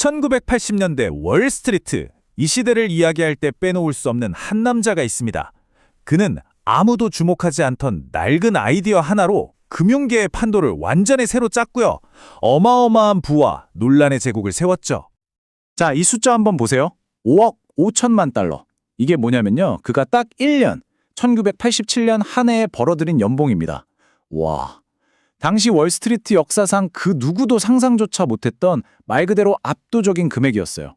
1980년대 월스트리트, 이 시대를 이야기할 때 빼놓을 수 없는 한 남자가 있습니다. 그는 아무도 주목하지 않던 낡은 아이디어 하나로 금융계의 판도를 완전히 새로 짰고요. 어마어마한 부와 논란의 제국을 세웠죠. 자, 이 숫자 한번 보세요. 5억 5천만 달러. 이게 뭐냐면요. 그가 딱 1년, 1987년 한 해에 벌어들인 연봉입니다. 와. 당시 월스트리트 역사상 그 누구도 상상조차 못했던 말 그대로 압도적인 금액이었어요.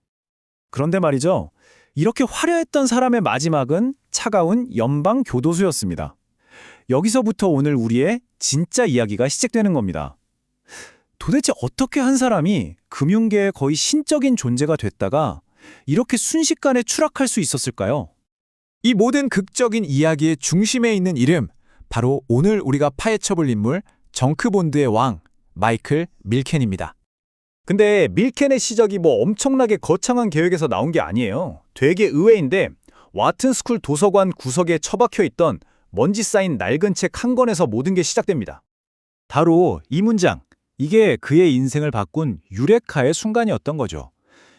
그런데 말이죠. 이렇게 화려했던 사람의 마지막은 차가운 연방 교도소였습니다. 여기서부터 오늘 우리의 진짜 이야기가 시작되는 겁니다. 도대체 어떻게 한 사람이 금융계의 거의 신적인 존재가 됐다가 이렇게 순식간에 추락할 수 있었을까요? 이 모든 극적인 이야기의 중심에 있는 이름, 바로 오늘 우리가 파헤쳐볼 인물, 정크본드의 왕, 마이클 밀켄입니다. 근데 밀켄의 시작이 뭐 엄청나게 거창한 계획에서 나온 게 아니에요. 되게 의외인데 와튼스쿨 도서관 구석에 처박혀 있던 먼지 쌓인 낡은 책 한 권에서 모든 게 시작됩니다. 바로 이 문장, 이게 그의 인생을 바꾼 유레카의 순간이었던 거죠.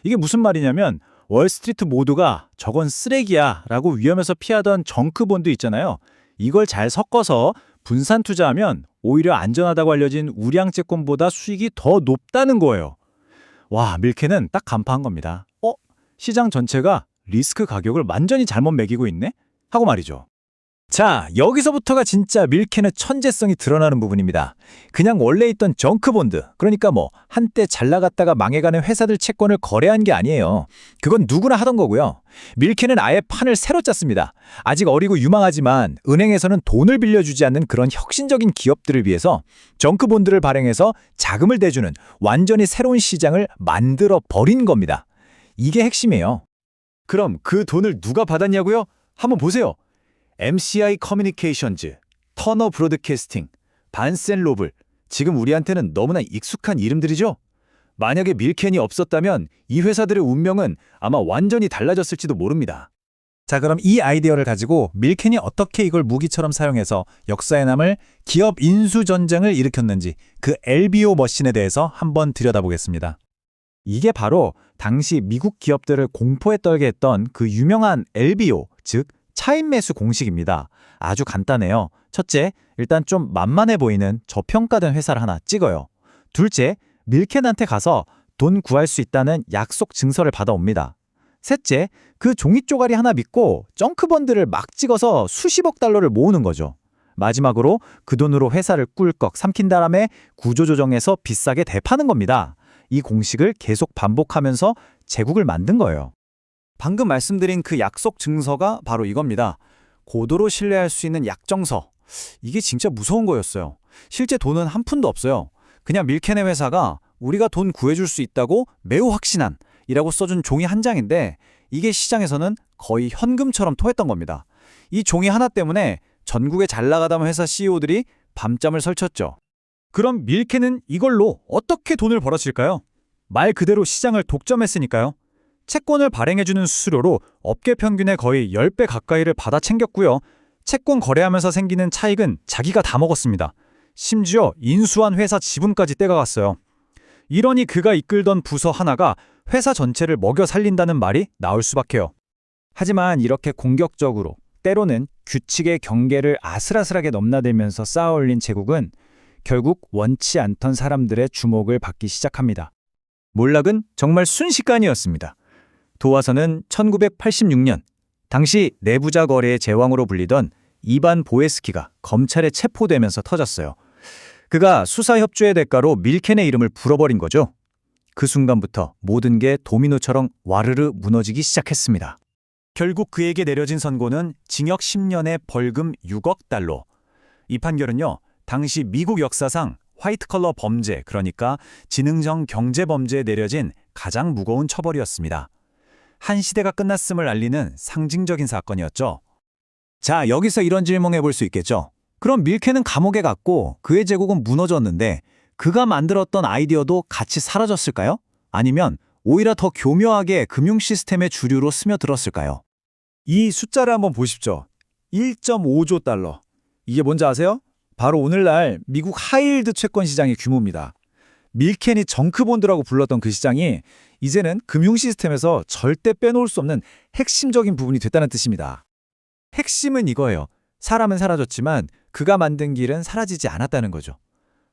이게 무슨 말이냐면 월스트리트 모두가 저건 쓰레기야 라고 위험해서 피하던 정크본드 있잖아요. 이걸 잘 섞어서 분산 투자하면 오히려 안전하다고 알려진 우량채권보다 수익이 더 높다는 거예요. 와, 밀켄은 딱 간파한 겁니다. 시장 전체가 리스크 가격을 완전히 잘못 매기고 있네? 하고 말이죠. 자, 여기서부터가 진짜 밀켄의 천재성이 드러나는 부분입니다. 그냥 원래 있던 정크본드, 그러니까 뭐 한때 잘 나갔다가 망해가는 회사들 채권을 거래한 게 아니에요. 그건 누구나 하던 거고요. 밀켄은 아예 판을 새로 짰습니다. 아직 어리고 유망하지만 은행에서는 돈을 빌려주지 않는 그런 혁신적인 기업들을 위해서 정크본드를 발행해서 자금을 대주는 완전히 새로운 시장을 만들어 버린 겁니다. 이게 핵심이에요. 그럼 그 돈을 누가 받았냐고요? 한번 보세요. MCI 커뮤니케이션즈, 터너 브로드캐스팅, 반센 로블, 지금 우리한테는 너무나 익숙한 이름들이죠? 만약에 밀켄이 없었다면 이 회사들의 운명은 아마 완전히 달라졌을지도 모릅니다. 자, 그럼 이 아이디어를 가지고 밀켄이 어떻게 이걸 무기처럼 사용해서 역사에 남을 기업 인수 전쟁을 일으켰는지 그 LBO 머신에 대해서 한번 들여다보겠습니다. 이게 바로 당시 미국 기업들을 공포에 떨게 했던 그 유명한 LBO, 즉 차익 매수 공식입니다. 아주 간단해요. 첫째, 일단 좀 만만해 보이는 저평가된 회사를 하나 찍어요. 둘째, 밀켄한테 가서 돈 구할 수 있다는 약속 증서를 받아옵니다. 셋째, 그 종이 쪼가리 하나 믿고 정크펀드를 막 찍어서 수십억 달러를 모으는 거죠. 마지막으로 그 돈으로 회사를 꿀꺽 삼킨 다음에 구조조정해서 비싸게 되파는 겁니다. 이 공식을 계속 반복하면서 제국을 만든 거예요. 방금 말씀드린 그 약속 증서가 바로 이겁니다. 고도로 신뢰할 수 있는 약정서. 이게 진짜 무서운 거였어요. 실제 돈은 한 푼도 없어요. 그냥 밀켄의 회사가 우리가 돈 구해줄 수 있다고 매우 확신한 이라고 써준 종이 한 장인데 이게 시장에서는 거의 현금처럼 토했던 겁니다. 이 종이 하나 때문에 전국의 잘 나가던 회사 CEO들이 밤잠을 설쳤죠. 그럼 밀켄은 이걸로 어떻게 돈을 벌었을까요? 말 그대로 시장을 독점했으니까요. 채권을 발행해주는 수수료로 업계 평균의 거의 10배 가까이를 받아 챙겼고요. 채권 거래하면서 생기는 차익은 자기가 다 먹었습니다. 심지어 인수한 회사 지분까지 떼가갔어요. 이러니 그가 이끌던 부서 하나가 회사 전체를 먹여 살린다는 말이 나올 수밖에요. 하지만 이렇게 공격적으로 때로는 규칙의 경계를 아슬아슬하게 넘나들면서 쌓아올린 제국은 결국 원치 않던 사람들의 주목을 받기 시작합니다. 몰락은 정말 순식간이었습니다. 도화서는 1986년 당시 내부자 거래의 제왕으로 불리던 이반 보에스키가 검찰에 체포되면서 터졌어요. 그가 수사 협조의 대가로 밀켄의 이름을 불어버린 거죠. 그 순간부터 모든 게 도미노처럼 와르르 무너지기 시작했습니다. 결국 그에게 내려진 선고는 징역 10년에 벌금 6억 달러. 이 판결은요, 당시 미국 역사상 화이트 컬러 범죄, 그러니까 지능적 경제 범죄에 내려진 가장 무거운 처벌이었습니다. 한 시대가 끝났음을 알리는 상징적인 사건이었죠. 자, 여기서 이런 질문해 볼 수 있겠죠. 그럼 밀켄은 감옥에 갔고 그의 제국은 무너졌는데 그가 만들었던 아이디어도 같이 사라졌을까요? 아니면 오히려 더 교묘하게 금융 시스템의 주류로 스며들었을까요? 이 숫자를 한번 보십시오. 1.5조 달러. 이게 뭔지 아세요? 바로 오늘날 미국 하이힐드 채권 시장의 규모입니다. 밀켄이 정크본드라고 불렀던 그 시장이 이제는 금융 시스템에서 절대 빼놓을 수 없는 핵심적인 부분이 됐다는 뜻입니다. 핵심은 이거예요. 사람은 사라졌지만 그가 만든 길은 사라지지 않았다는 거죠.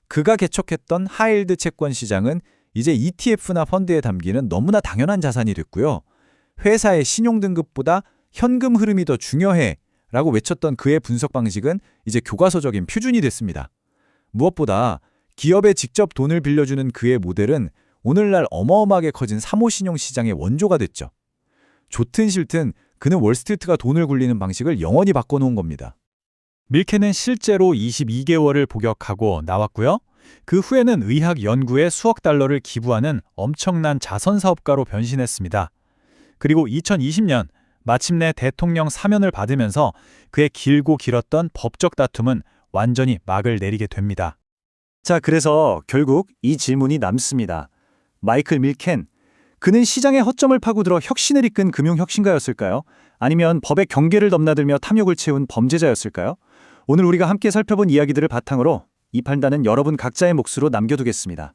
그가 개척했던 하이힐드 채권 시장은 이제 ETF나 펀드에 담기는 너무나 당연한 자산이 됐고요. 회사의 신용등급보다 현금 흐름이 더 중요해 라고 외쳤던 그의 분석 방식은 이제 교과서적인 표준이 됐습니다. 무엇보다 기업에 직접 돈을 빌려주는 그의 모델은 오늘날 어마어마하게 커진 사모신용 시장의 원조가 됐죠. 좋든 싫든 그는 월스트리트가 돈을 굴리는 방식을 영원히 바꿔놓은 겁니다. 밀켄은 실제로 22개월을 복역하고 나왔고요. 그 후에는 의학 연구에 수억 달러를 기부하는 엄청난 자선 사업가로 변신했습니다. 그리고 2020년 마침내 대통령 사면을 받으면서 그의 길고 길었던 법적 다툼은 완전히 막을 내리게 됩니다. 자, 그래서 결국 이 질문이 남습니다. 마이클 밀켄, 그는 시장의 허점을 파고들어 혁신을 이끈 금융혁신가였을까요? 아니면 법의 경계를 넘나들며 탐욕을 채운 범죄자였을까요? 오늘 우리가 함께 살펴본 이야기들을 바탕으로 이 판단은 여러분 각자의 몫으로 남겨두겠습니다.